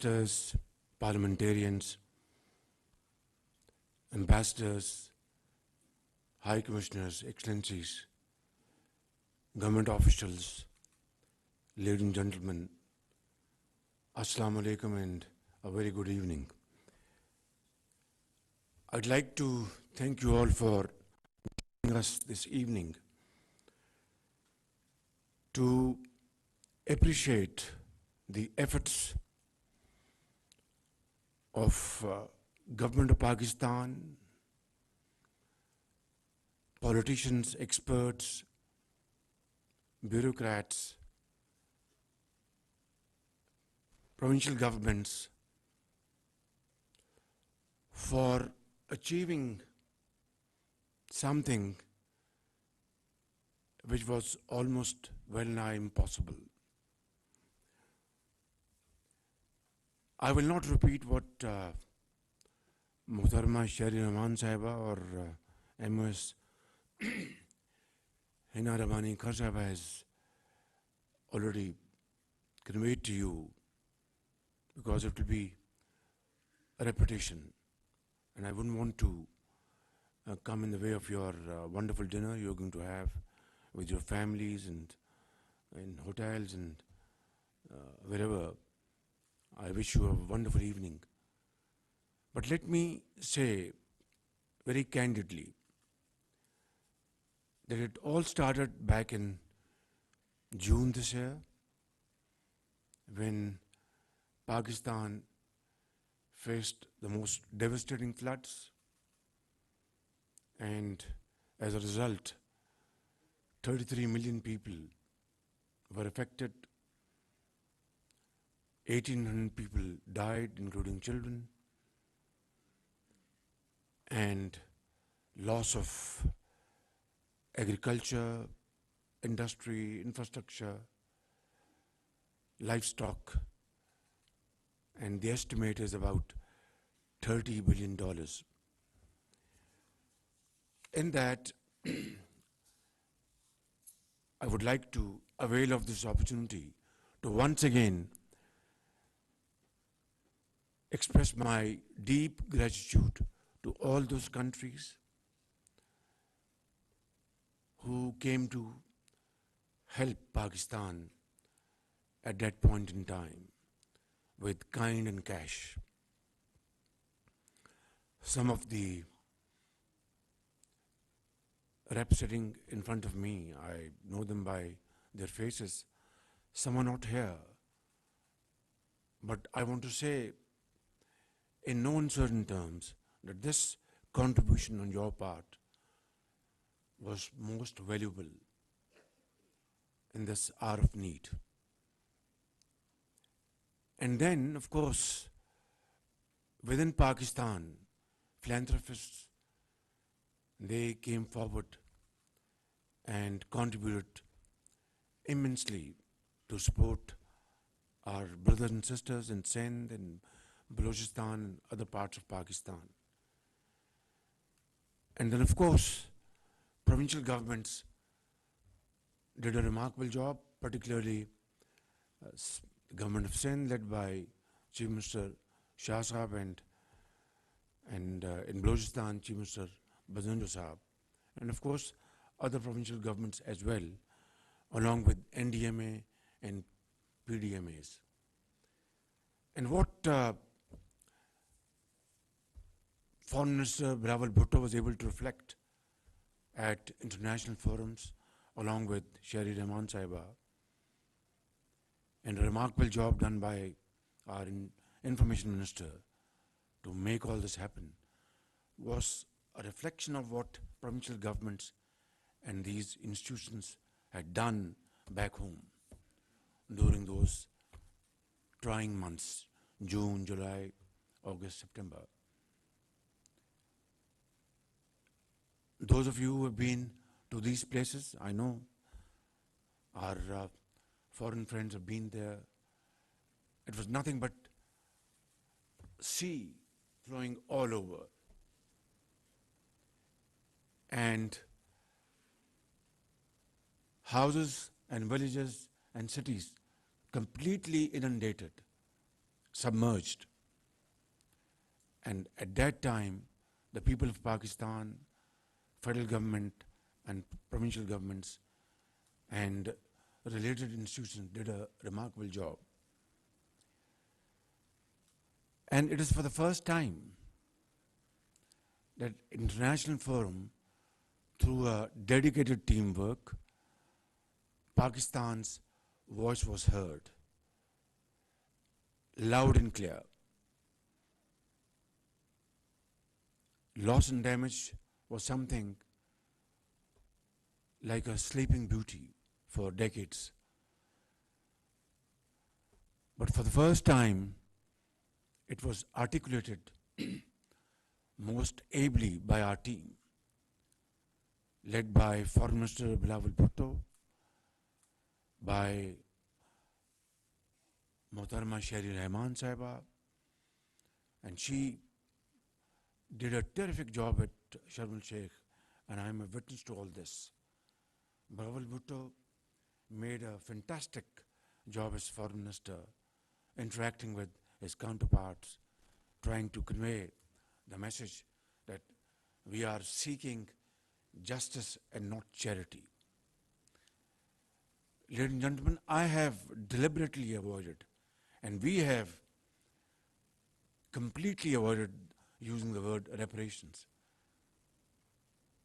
ministers, parliamentarians, ambassadors, high commissioners, excellencies, government officials, ladies and gentlemen, Assalamu alaikum and a very good evening. I'd like to thank you all for joining us this evening to appreciate the efforts of Government of Pakistan, politicians, experts, bureaucrats, provincial governments for achieving something which was almost well-nigh impossible. I will not repeat what Muhtarama Sharif Sahiba or MOS Hina Ramani Khar Sahiba has already conveyed to you, because it will be a repetition, and I wouldn't want to come in the way of your wonderful dinner you're going to have with your families and in hotels and wherever. I wish you a wonderful evening. But let me say very candidly that it all started back in June this year, when Pakistan faced the most devastating floods, and as a result, 33 million people were affected. 1,800 people died, including children, and loss of agriculture, industry, infrastructure, livestock, and the estimate is about $30 billion. In that, I would like to avail of this opportunity to once again express my deep gratitude to all those countries who came to help Pakistan at that point in time with kind and cash. Some of the reps sitting in front of me, I know them by their faces. Some are not here. But I want to say in no uncertain terms that this contribution on your part was most valuable in this hour of need. And then, of course, within Pakistan, philanthropists, they came forward and contributed immensely to support our brothers and sisters in Sindh and Balochistan and other parts of Pakistan. And then, of course, provincial governments did a remarkable job, particularly the government of Sindh, led by Chief Minister Shah Sahab, and in Balochistan, Chief Minister Bajanjo Sahab, and of course, other provincial governments as well, along with NDMA and PDMAs. And what Foreign Minister Bilawal Bhutto was able to reflect at international forums, along with Sharif Sahiba, and a remarkable job done by our Information Minister to make all this happen, was a reflection of what provincial governments and these institutions had done back home during those trying months, June, July, August, September. Those of you who have been to these places, I know our foreign friends have been there. It was nothing but sea flowing all over. And houses and villages and cities completely inundated submerged. And at that time, the people of Pakistan, federal government and provincial governments and related institutions did a remarkable job. And it is for the first time that international forum, through a dedicated teamwork, Pakistan's voice was heard, loud and clear. Loss and damage was something like a sleeping beauty for decades. But for the first time, it was articulated most ably by our team, led by Foreign Minister Bilawal Bhutto, by Mohtarama Shehri Rahman Sahiba, and she did a terrific job at Sharm el-Sheikh, and I am a witness to all this. Bilawal Bhutto made a fantastic job as Foreign Minister, interacting with his counterparts, trying to convey the message that we are seeking justice and not charity. Ladies and gentlemen, I have deliberately avoided, and we have completely avoided using the word reparations,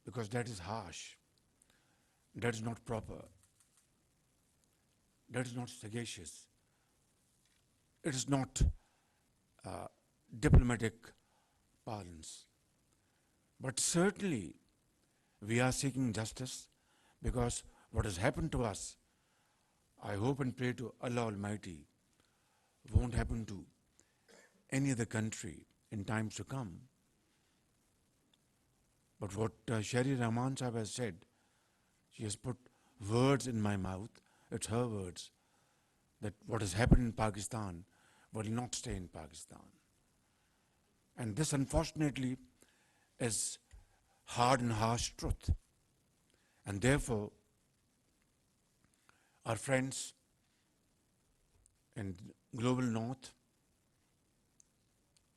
because that is harsh, that is not proper, that is not sagacious, it is not diplomatic parlance. But certainly we are seeking justice, because what has happened to us, I hope and pray to Allah Almighty, won't happen to any other country in times to come. But what Shehri Rahman Sahib has said, she has put words in my mouth, it's her words, that what has happened in Pakistan will not stay in Pakistan. And this, unfortunately, is hard and harsh truth. And therefore, our friends in global north,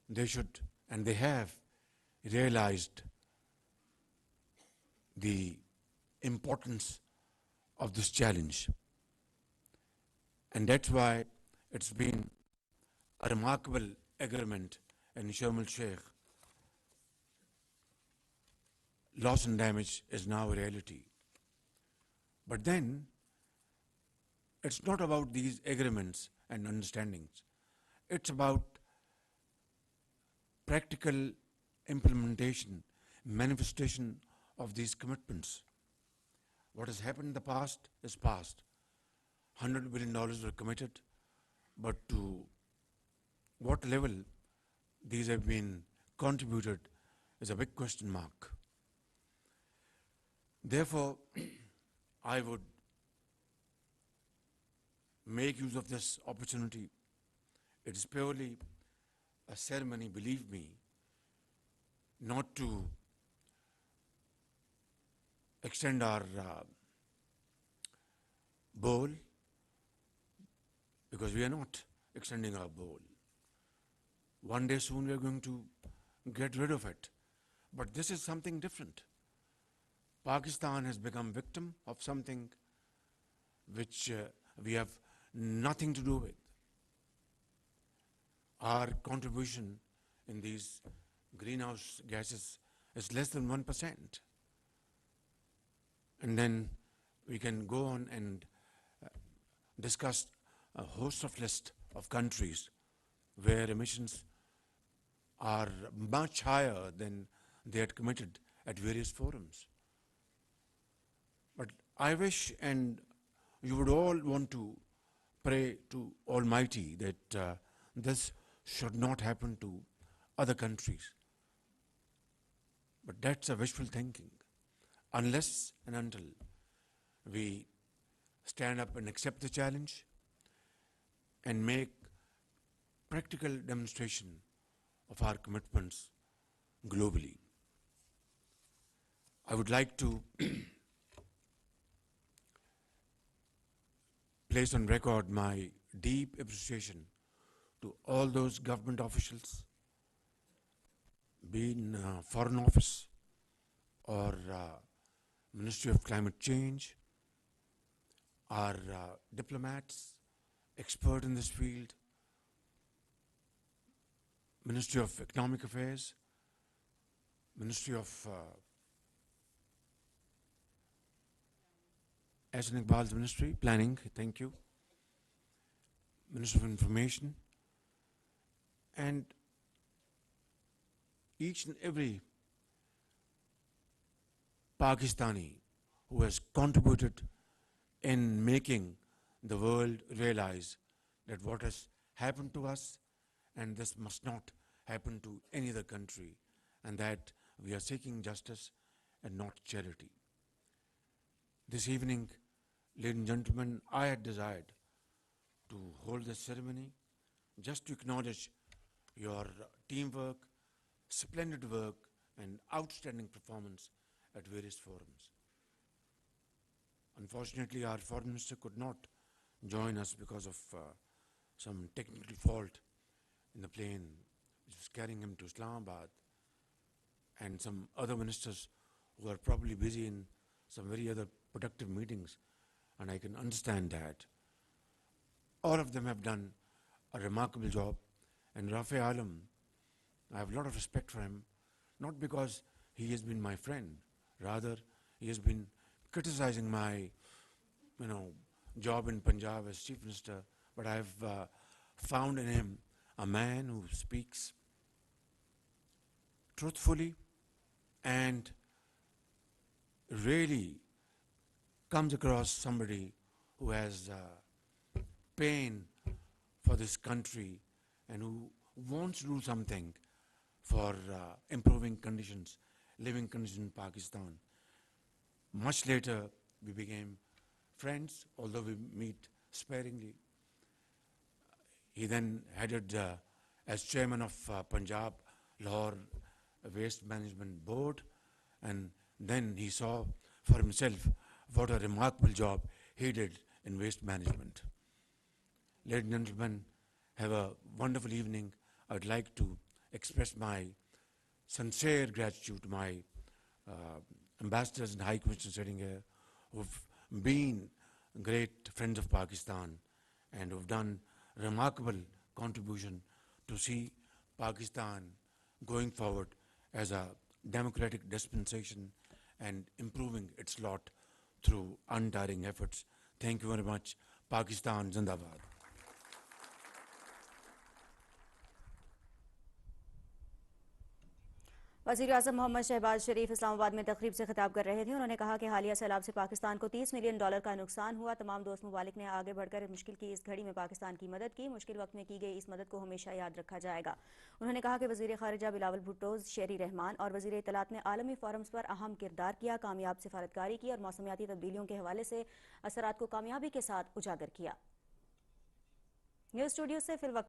they should, and they have, realized the importance of this challenge. And that's why it's been a remarkable agreement in Sharm el-Sheikh. Loss and damage is now a reality. But then, it's not about these agreements and understandings. It's about practical implementation, manifestation of these commitments. What has happened in the past is past. $100 billion were committed, but to what level these have been contributed is a big question mark. Therefore, I would make use of this opportunity. It is purely a ceremony, believe me, not to extend our bowl, because we are not extending our bowl. One day soon we are going to get rid of it. But this is something different. Pakistan has become victim of something which we have nothing to do with. Our contribution in these greenhouse gases is less than 1%. And then we can go on and discuss a host of list of countries where emissions are much higher than they had committed at various forums. But I wish, and you would all want to pray to Almighty that this should not happen to other countries. But that's a wishful thinking. Unless and until we stand up and accept the challenge and make practical demonstration of our commitments globally. I would like to place on record my deep appreciation to all those government officials, be in Foreign Office or Ministry of Climate Change, our diplomats, expert in this field, Ministry of Economic Affairs, Ministry of Islamabad's Ministry, Planning, thank you, Minister of Information, and each and every Pakistani who has contributed in making the world realize that what has happened to us, and this must not happen to any other country, and that we are seeking justice and not charity. This evening, ladies and gentlemen, I had desired to hold this ceremony just to acknowledge your teamwork, splendid work, and outstanding performance at various forums. Unfortunately, our foreign minister could not join us because of some technical fault in the plane which was carrying him to Islamabad, and some other ministers who are probably busy in some very other productive meetings, and I can understand that. All of them have done a remarkable job, and Rafi Alam, I have a lot of respect for him, not because he has been my friend, rather he has been criticizing my, job in Punjab as Chief Minister, but I have found in him a man who speaks truthfully and really comes across somebody who has pain for this country and who wants to do something for improving conditions, living conditions in Pakistan. Much later, we became friends, although we meet sparingly. He then headed as chairman of Punjab Lahore Waste Management Board, and then he saw for himself what a remarkable job he did in waste management. Ladies and gentlemen, have a wonderful evening. I'd like to express my sincere gratitude to my ambassadors and high commissioners sitting here who've been great friends of Pakistan and who've done remarkable contribution to see Pakistan going forward as a democratic dispensation and improving its lot through untiring efforts. Thank you very much. Pakistan Zindabad. वज़ीर आज़म मोहम्मद शहबाज शरीफ इस्लामाबाद में तकरीब से खिताब कर रहे थे। उन्होंने कहा कि हालिया सैलाब से पाकिस्तान को $30 मिलियन का नुकसान हुआ। तमाम दोस्त ममालिक ने आगे बढ़कर मुश्किल की इस घड़ी में पाकिस्तान की मदद की। मुश्किल वक्त में की गई इस मदद को हमेशा याद रखा जाएगा। उन्होंने कहा कि वज़ीर ख़ारिजा बिलावल भुट्टो, शेरी रहमान और वज़ीर इत्तलात ने आलमी फोरम्स पर अहम किरदार किया, कामयाब सिफारतकारी की और मौसमियाती तब्दीलियों के हवाले से असरात को कामयाबी के साथ उजागर किया। न्यूज़ स्टूडियो से फिल